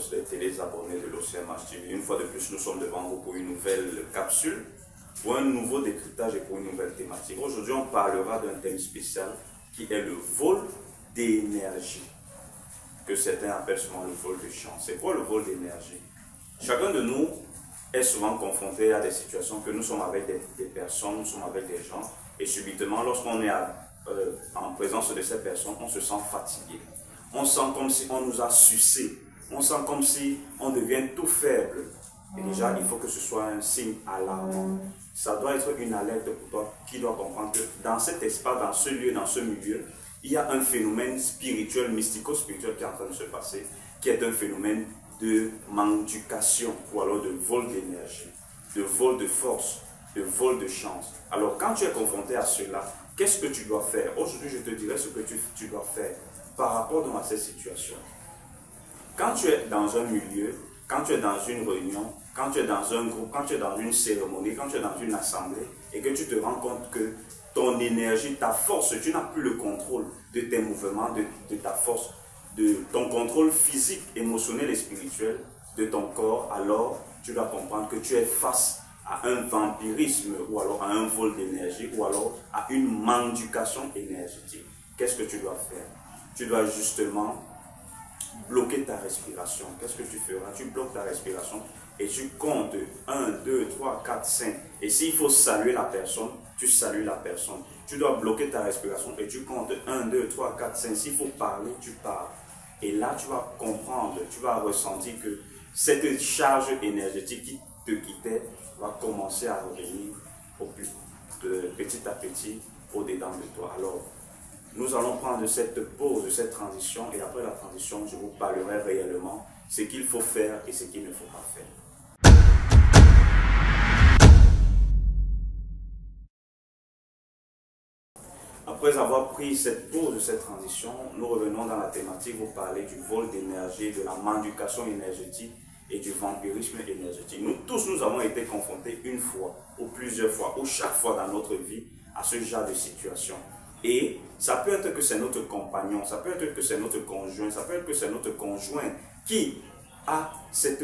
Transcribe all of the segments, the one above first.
tous les télésabonnés de l'OCMH TV. Une fois de plus, nous sommes devant vous pour une nouvelle capsule, pour un nouveau décryptage et pour une nouvelle thématique. Aujourd'hui, on parlera d'un thème spécial qui est le vol d'énergie, que certains appellent souvent le vol de chance. C'est quoi le vol d'énergie? Chacun de nous est souvent confronté à des situations que nous sommes avec des personnes, nous sommes avec des gens, et subitement, lorsqu'on est en présence de ces personnes, on se sent fatigué. On sent comme si on nous a sucé. On sent comme si on devient tout faible. Et déjà, il faut que ce soit un signe alarmant. Ça doit être une alerte pour toi qui doit comprendre que dans cet espace, dans ce lieu, dans ce milieu, il y a un phénomène spirituel, mystico-spirituel qui est en train de se passer, qui est un phénomène de mendication ou alors de vol d'énergie, de vol de force, de vol de chance. Alors, quand tu es confronté à cela, qu'est-ce que tu dois faire? Aujourd'hui, je te dirai ce que tu dois faire par rapport à cette situation. Quand tu es dans un milieu, quand tu es dans une réunion, quand tu es dans un groupe, quand tu es dans une cérémonie, quand tu es dans une assemblée et que tu te rends compte que ton énergie, ta force, tu n'as plus le contrôle de tes mouvements, de ta force, de ton contrôle physique, émotionnel et spirituel de ton corps, alors tu dois comprendre que tu es face à un vampirisme ou alors à un vol d'énergie ou alors à une mendication énergétique. Qu'est-ce que tu dois faire? Tu dois justement bloquer ta respiration. Qu'est-ce que tu feras? Tu bloques ta respiration et tu comptes 1, 2, 3, 4, 5. Et s'il faut saluer la personne, tu salues la personne. Tu dois bloquer ta respiration et tu comptes 1, 2, 3, 4, 5. S'il faut parler, tu parles. Et là, tu vas comprendre, tu vas ressentir que cette charge énergétique qui te quittait va commencer à revenir petit à petit au-dedans de toi. Alors, nous allons prendre cette pause, de cette transition, et après la transition, je vous parlerai réellement ce qu'il faut faire et ce qu'il ne faut pas faire. Après avoir pris cette pause de cette transition, nous revenons dans la thématique, vous parler du vol d'énergie, de la mendication énergétique et du vampirisme énergétique. Nous tous, nous avons été confrontés une fois, ou plusieurs fois, ou chaque fois dans notre vie, à ce genre de situation. Et ça peut être que c'est notre compagnon, ça peut être que c'est notre conjoint, ça peut être que c'est notre conjoint qui a cette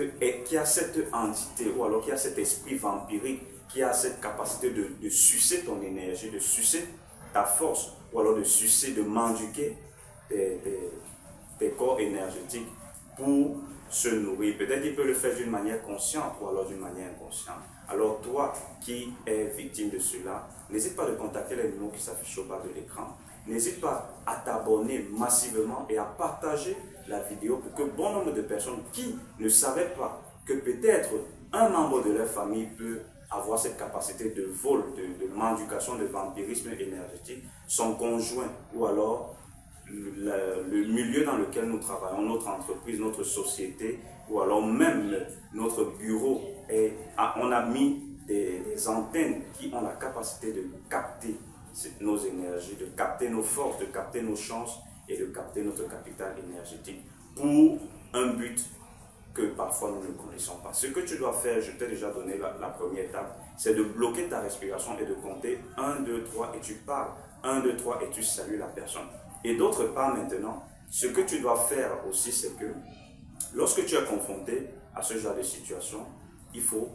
entité, ou alors qui a cet esprit vampirique, qui a cette capacité de sucer ton énergie, de sucer ta force, ou alors de sucer, de mendiquer tes corps énergétiques pour se nourrir. Peut-être qu'il peut le faire d'une manière consciente ou alors d'une manière inconsciente. Alors toi qui es victime de cela, n'hésite pas de contacter les numéros qui s'affichent au bas de l'écran. N'hésite pas à t'abonner massivement et à partager la vidéo pour que bon nombre de personnes qui ne savaient pas que peut-être un membre de leur famille peut avoir cette capacité de vol, de mendication, de vampirisme énergétique, son conjoint ou alors le milieu dans lequel nous travaillons, notre entreprise, notre société, ou alors même notre bureau, on a mis des antennes qui ont la capacité de capter nos énergies, de capter nos forces, de capter nos chances et de capter notre capital énergétique pour un but que parfois nous ne connaissons pas. Ce que tu dois faire, je t'ai déjà donné la première étape, c'est de bloquer ta respiration et de compter 1, 2, 3 et tu parles. 1, 2, 3 et tu salues la personne. Et d'autre part maintenant, ce que tu dois faire aussi, c'est que lorsque tu es confronté à ce genre de situation, il faut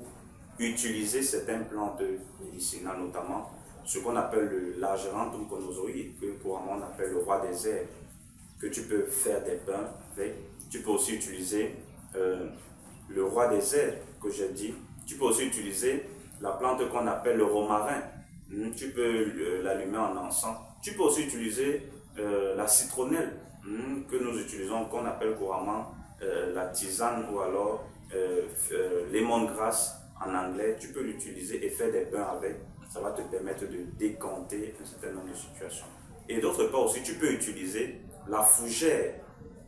utiliser certaines plantes médicinales, notamment ce qu'on appelle l'Agerantum conozoïde, que couramment on appelle le roi des herbes, que tu peux faire des bains avec. Tu peux aussi utiliser le roi des herbes que j'ai dit. Tu peux aussi utiliser la plante qu'on appelle le romarin. Tu peux l'allumer en encens. Tu peux aussi utiliser la citronnelle que nous utilisons, qu'on appelle couramment la tisane ou alors lemongrass en anglais. Tu peux l'utiliser et faire des bains avec. Ça va te permettre de décanter un certain nombre de situations. Et d'autre part aussi, tu peux utiliser la fougère.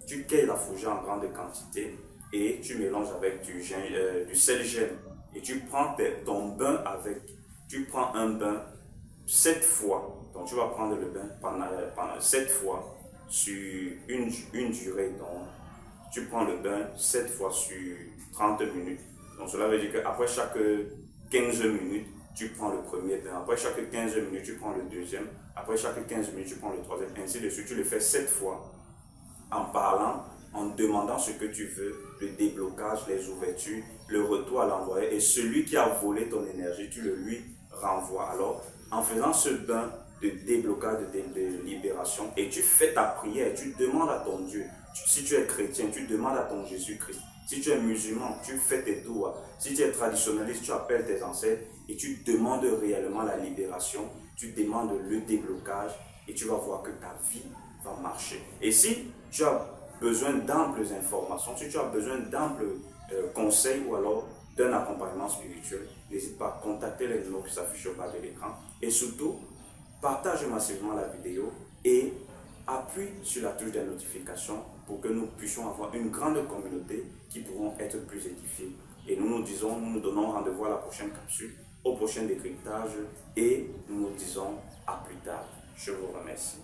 Tu cueilles la fougère en grande quantité et tu mélanges avec du sel gemme. Et tu prends ton bain avec. Tu prends un bain 7 fois. Donc tu vas prendre le bain pendant 7 fois sur une durée. Donc tu prends le bain 7 fois sur 30 minutes. Donc cela veut dire qu'après chaque 15 minutes, tu prends le premier bain. Après chaque 15 minutes, tu prends le deuxième. Après chaque 15 minutes, tu prends le troisième. Ainsi de suite, tu le fais 7 fois en parlant en demandant ce que tu veux, le déblocage, les ouvertures, le retour à l'envoyé. Et celui qui a volé ton énergie, tu le lui renvoies. Alors, en faisant ce bain de déblocage, de libération, et tu fais ta prière, tu demandes à ton Dieu. Si tu es chrétien, tu demandes à ton Jésus-Christ. Si tu es musulman, tu fais tes doigts. Si tu es traditionnaliste, tu appelles tes ancêtres et tu demandes réellement la libération, tu demandes le déblocage et tu vas voir que ta vie va marcher. Et si tu as besoin d'amples informations, si tu as besoin d'amples conseils ou alors d'un accompagnement spirituel, n'hésite pas à contacter les numéros qui s'affichent au bas de l'écran. Et surtout, partage massivement la vidéo et appuie sur la touche des notifications pour que nous puissions avoir une grande communauté qui pourront être plus édifiées. Et nous nous donnons rendez-vous à la prochaine capsule, au prochain décryptage et nous nous disons à plus tard. Je vous remercie.